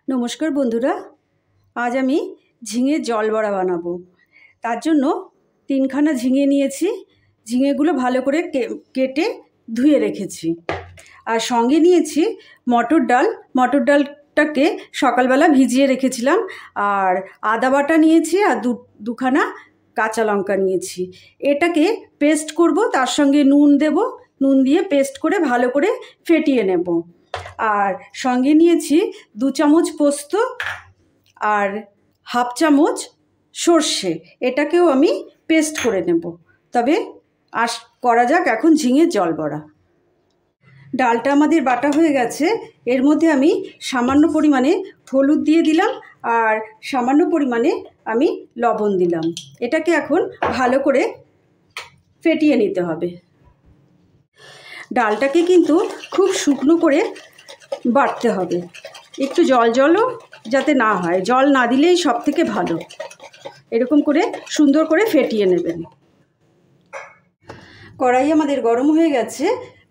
নমস্কার বন্ধুরা, আজ আমি ঝিঙের জল বড়া বানাবো। তার জন্য 3খানা ঝিঙে নিয়েছি। ঝিঙেগুলো ভালো করে কেটে ধুয়ে রেখেছি। আর সঙ্গে নিয়েছি মটর ডাল। মটর ডালটাকে সকালবেলা ভিজিয়ে রেখেছিলাম। আর আদা বাটা নিয়েছি আর দুখানা কাঁচা লঙ্কা নিয়েছি। এটাকে পেস্ট করব, তার সঙ্গে নুন দেব। নুন দিয়ে পেস্ট করে ভালো করে ফেটিয়ে নেব। আর সঙ্গে নিয়েছি 2 চামচ পোস্ত আর হাফ চামচ সর্ষে। এটাকেও আমি পেস্ট করে নেব। তবে করা যাক এখন ঝিঙের জল বড়া। ডালটা আমাদের বাটা হয়ে গেছে। এর মধ্যে আমি সামান্য পরিমাণে হলুদ দিয়ে দিলাম আর সামান্য পরিমাণে আমি লবণ দিলাম। এটাকে এখন ভালো করে ফেটিয়ে নিতে হবে। ডালটাকে কিন্তু খুব শুকনো করে বাটতে হবে, একটু জলও যাতে না হয়। জল না দিলেই সব থেকে ভালো। এরকম করে সুন্দর করে ফেটিয়ে নেবেন। কড়াই আমাদের গরম হয়ে গেছে।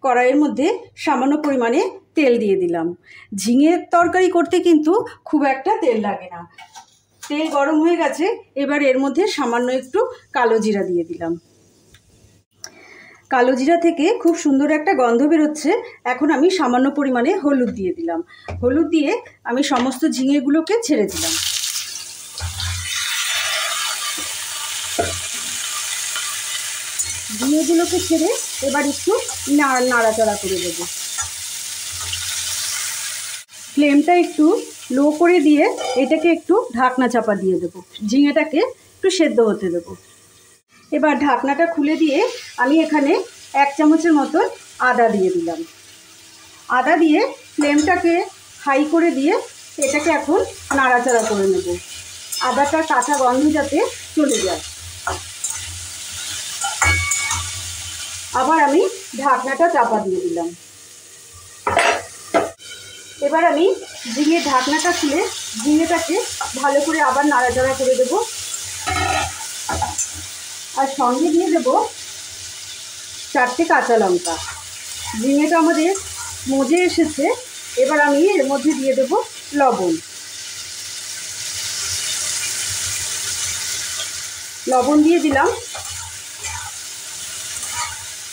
কড়াইয়ের মধ্যে সামান্য পরিমাণে তেল দিয়ে দিলাম। ঝিঙের তরকারি করতে কিন্তু খুব একটা তেল লাগে না। তেল গরম হয়ে গেছে। এবার এর মধ্যে সামান্য একটু কালো জিরা দিয়ে দিলাম। কালো জিরা থেকে খুব সুন্দর একটা গন্ধ বেরোচ্ছে। এখন আমি সামান্য পরিমাণে হলুদ দিয়ে দিলাম। হলুদ দিয়ে আমি সমস্ত ঝিঙেগুলোকে ছেড়ে দিলাম। ঝিঙেগুলোকে ছেড়ে এবার একটু নাড়াচাড়া করে দেব। ফ্লেমটা একটু লো করে দিয়ে এটাকে একটু ঢাকনা চাপা দিয়ে দেবো। ঝিঙেটাকে একটু সেদ্ধ হতে দেবো। এবার ঢাকনাটা খুলে দিয়ে আমি এখানে 1 চামচের মতন আদা দিয়ে দিলাম। আদা দিয়ে ফ্লেমটাকে হাই করে দিয়ে এটাকে এখন নাড়াচাড়া করে নেব। আদাটার কাঁচা গন্ধ যাতে চলে যায়। আবার আমি ঢাকনাটা চাপা দিয়ে দিলাম। এবার আমি ঝিঙের ঢাকনাটা খুলে ঝিঙেটাকে ভালো করে আবার নাড়াচাড়া করে দেব। আর সঙ্গে দিয়ে দেব 4টে কাঁচা লঙ্কা। ঝিঙেটা আমাদের মজে এসেছে। এবার আমি এর মধ্যে দিয়ে দেব লবণ দিয়ে দিলাম।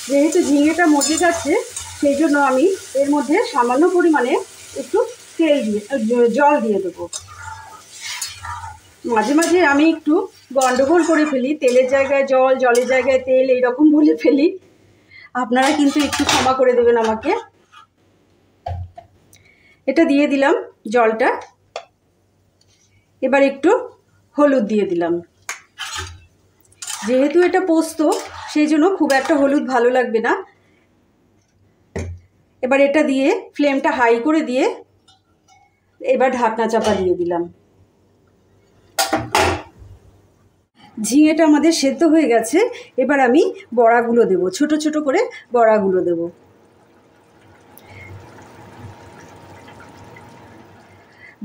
যেহেতু ঝিঙেটা মজে যাচ্ছে সেই জন্য আমি এর মধ্যে সামান্য পরিমাণে একটু জল দিয়ে দেবো। মাঝে মাঝে আমি একটু গন্ডগোল করে ফেলি, তেলের জায়গায় জল, জলের জায়গায় তেল, এইরকম বলে ফেলি। আপনারা কিন্তু একটু ক্ষমা করে দেবেন আমাকে। এটা দিয়ে দিলাম জলটা। এবার একটু হলুদ দিয়ে দিলাম। যেহেতু এটা পোস্ত সেই জন্য খুব একটা হলুদ ভালো লাগবে না। এবার এটা দিয়ে ফ্লেমটা হাই করে দিয়ে এবার ঢাকনা চাপা দিয়ে দিলাম। ঝিঙেটা আমাদের সেদ্ধ হয়ে গেছে। এবার আমি বড়াগুলো দেব, ছোট ছোট করে বড়াগুলো দেব।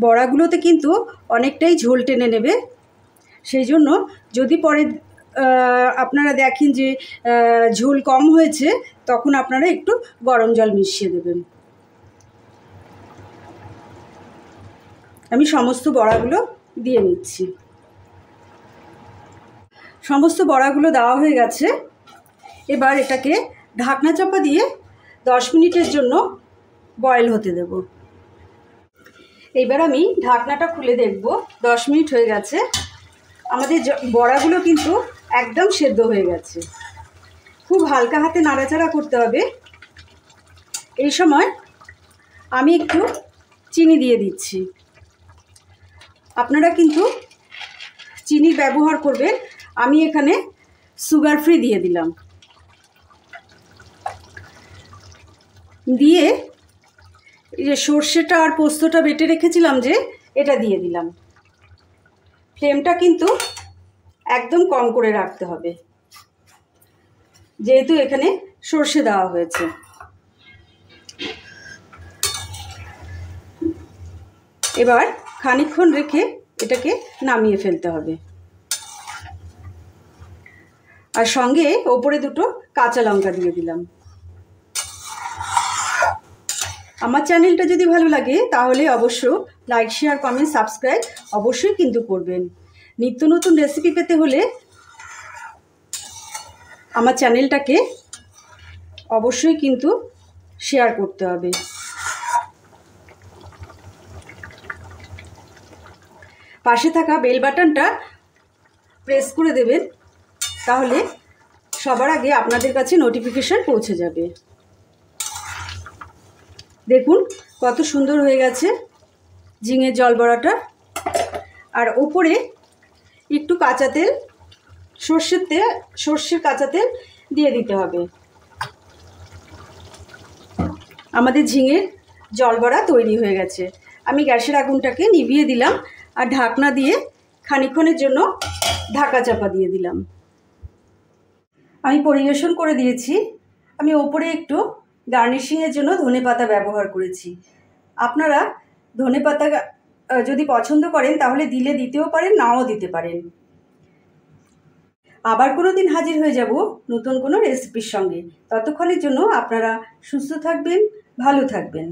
বড়াগুলোতে কিন্তু অনেকটাই ঝোল টেনে নেবে। সেই জন্য যদি পরে আপনারা দেখেন যে ঝোল কম হয়েছে, তখন আপনারা একটু গরম জল মিশিয়ে দেবেন। আমি সমস্ত বড়াগুলো দিয়ে নিচ্ছি। সমস্ত বড়াগুলো দেওয়া হয়ে গেছে। এবার এটাকে ঢাকনা চাপা দিয়ে 10 মিনিটের জন্য বয়েল হতে দেব। এবার আমি ঢাকনাটা খুলে দেখব। 10 মিনিট হয়ে গেছে। আমাদের বড়াগুলো কিন্তু একদম সেদ্ধ হয়ে গেছে। খুব হালকা হাতে নাড়াচাড়া করতে হবে। এই সময় আমি একটু চিনি দিয়ে দিচ্ছি। আপনারা কিন্তু চিনি ব্যবহার করবেন। আমি এখানে সুগার ফ্রি দিয়ে দিলাম। দিয়ে এই যে সর্ষেটা আর পোস্তটা বেটে রেখেছিলাম যে, এটা দিয়ে দিলাম। ফ্লেমটা কিন্তু একদম কম করে রাখতে হবে, যেহেতু এখানে সর্ষে দেওয়া হয়েছে। এবার খানিকক্ষণ রেখে এটাকে নামিয়ে ফেলতে হবে। আর সঙ্গে ওপরে 2টো কাঁচা লঙ্কা দিয়ে দিলাম। আমার চ্যানেলটা যদি ভালো লাগে তাহলে অবশ্য লাইক, শেয়ার, কমেন্ট, সাবস্ক্রাইব অবশ্যই কিন্তু করবেন। নিত্য নতুন রেসিপি পেতে হলে আমার চ্যানেলটাকে অবশ্যই কিন্তু শেয়ার করতে হবে। পাশে থাকা বেল বাটনটা প্রেস করে দেবেন, তাহলে সবার আগে আপনাদের কাছে নোটিফিকেশান পৌঁছে যাবে। দেখুন কত সুন্দর হয়ে গেছে ঝিঙের জল বড়াটা। আর ওপরে একটু কাঁচা তেল, সর্ষের কাঁচা তেল দিয়ে দিতে হবে। আমাদের ঝিঙের জল বড়া তৈরি হয়ে গেছে। আমি গ্যাসের আগুনটাকে নিভিয়ে দিলাম আর ঢাকনা দিয়ে খানিকক্ষণের জন্য ঢাকা চাপা দিয়ে দিলাম। আমি পরিবেশন করে দিয়েছি। আমি ওপরে একটু গার্নিশিংয়ের জন্য ধনেপাতা ব্যবহার করেছি। আপনারা ধনেপাতা যদি পছন্দ করেন তাহলে দিতেও পারেন, নাও দিতে পারেন। আবার কোনো দিন হাজির হয়ে যাব নতুন কোনো রেসিপির সঙ্গে। ততক্ষণের জন্য আপনারা সুস্থ থাকবেন, ভালো থাকবেন।